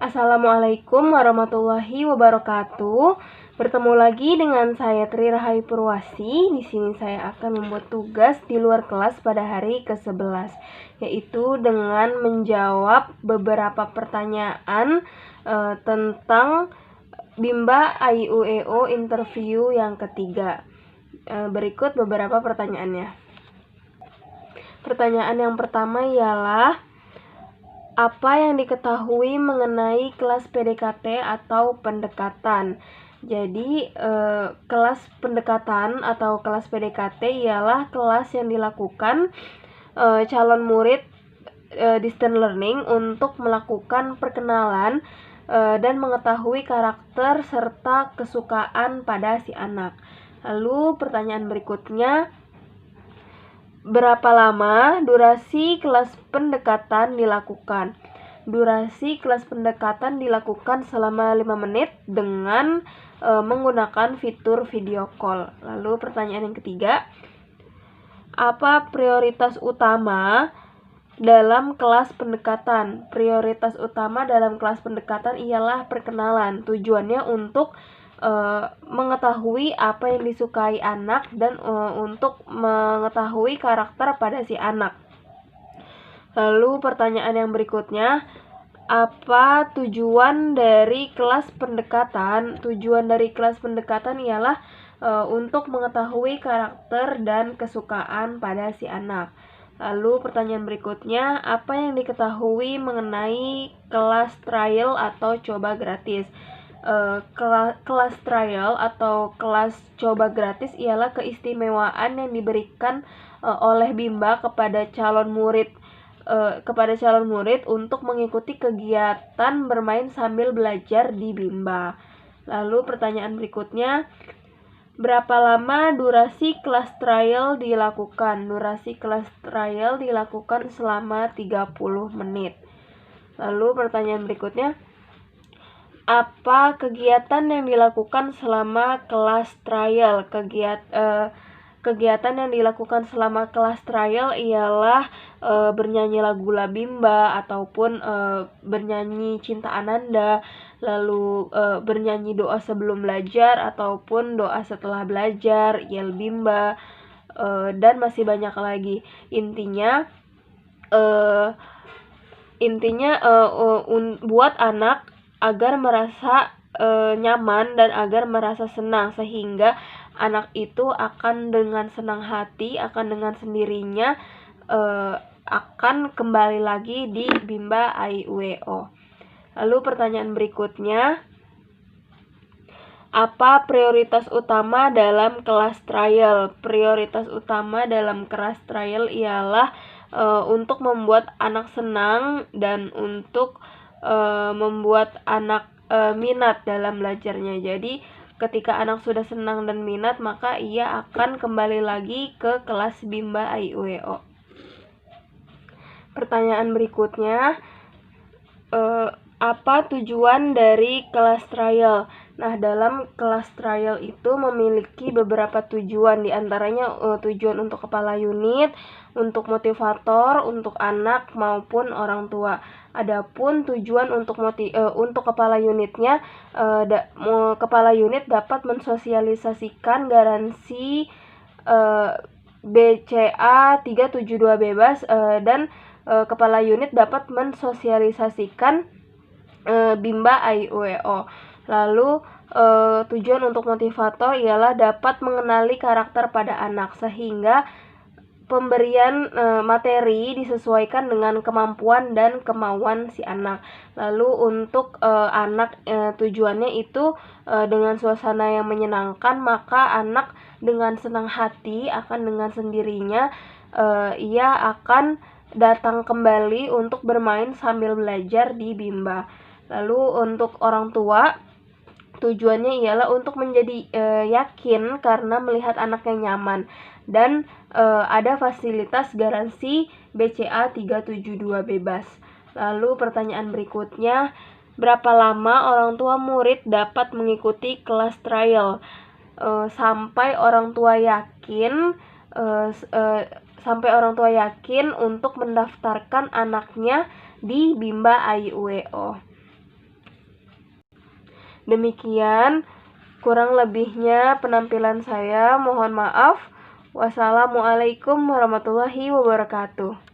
Assalamualaikum warahmatullahi wabarakatuh. Bertemu lagi dengan saya Tri Rahayu Purwasi. Di sini saya akan membuat tugas di luar kelas pada hari ke-11, yaitu dengan menjawab beberapa pertanyaan tentang Bimba AIUEO interview yang ketiga. Berikut beberapa pertanyaannya. Pertanyaan yang pertama ialah, apa yang diketahui mengenai kelas PDKT atau pendekatan? Jadi, kelas pendekatan atau kelas PDKT ialah kelas yang dilakukan calon murid distance learning untuk melakukan perkenalan dan mengetahui karakter serta kesukaan pada si anak. Lalu pertanyaan berikutnya, berapa lama durasi kelas pendekatan dilakukan? Durasi kelas pendekatan dilakukan selama 5 menit dengan menggunakan fitur video call. Lalu pertanyaan yang ketiga, apa prioritas utama dalam kelas pendekatan? Prioritas utama dalam kelas pendekatan ialah perkenalan. Tujuannya untuk mengetahui apa yang disukai anak dan untuk mengetahui karakter pada si anak. Lalu pertanyaan yang berikutnya, apa tujuan dari kelas pendekatan? Tujuan dari kelas pendekatan ialah untuk mengetahui karakter dan kesukaan pada si anak. Lalu pertanyaan berikutnya, apa yang diketahui mengenai kelas trial atau coba gratis? Kelas trial atau kelas coba gratis ialah keistimewaan yang diberikan oleh Bimba kepada calon murid untuk mengikuti kegiatan bermain sambil belajar di Bimba. Lalu pertanyaan berikutnya, berapa lama durasi kelas trial dilakukan? Durasi kelas trial dilakukan selama 30 menit. Lalu pertanyaan berikutnya, apa kegiatan yang dilakukan selama kelas trial? Kegiatan yang dilakukan selama kelas trial ialah bernyanyi lagu Labimba ataupun bernyanyi Cinta Ananda, lalu bernyanyi doa sebelum belajar ataupun doa setelah belajar, yel Bimba, dan masih banyak lagi. Intinya buat anak agar merasa nyaman dan agar merasa senang, sehingga anak itu akan dengan senang hati, akan dengan sendirinya akan kembali lagi di Bimba AIUEO. Lalu pertanyaan berikutnya, apa prioritas utama dalam kelas trial? Prioritas utama dalam kelas trial ialah untuk membuat anak senang dan untuk membuat anak minat dalam belajarnya. Jadi ketika anak sudah senang dan minat, maka ia akan kembali lagi ke kelas Bimba AIUEO. Pertanyaan berikutnya, apa tujuan dari kelas trial? Nah, dalam kelas trial itu memiliki beberapa tujuan, diantaranya tujuan untuk kepala unit, untuk motivator, untuk anak maupun orang tua. Adapun tujuan untuk kepala unitnya, kepala unit dapat mensosialisasikan garansi BCA 372 bebas dan kepala unit dapat mensosialisasikan Bimba AIUEO. Lalu tujuan untuk motivator ialah dapat mengenali karakter pada anak, sehingga pemberian materi disesuaikan dengan kemampuan dan kemauan si anak. Lalu untuk anak tujuannya itu dengan suasana yang menyenangkan, maka anak dengan senang hati akan dengan sendirinya ia akan datang kembali untuk bermain sambil belajar di Bimba. Lalu untuk orang tua, tujuannya ialah untuk menjadi yakin karena melihat anak yang nyaman dan ada fasilitas garansi BCA 372 bebas. Lalu pertanyaan berikutnya, berapa lama orang tua murid dapat mengikuti kelas trial? Sampai orang tua yakin untuk mendaftarkan anaknya di Bimba AIUEO. Demikian kurang lebihnya penampilan saya. Mohon maaf. Wassalamualaikum warahmatullahi wabarakatuh.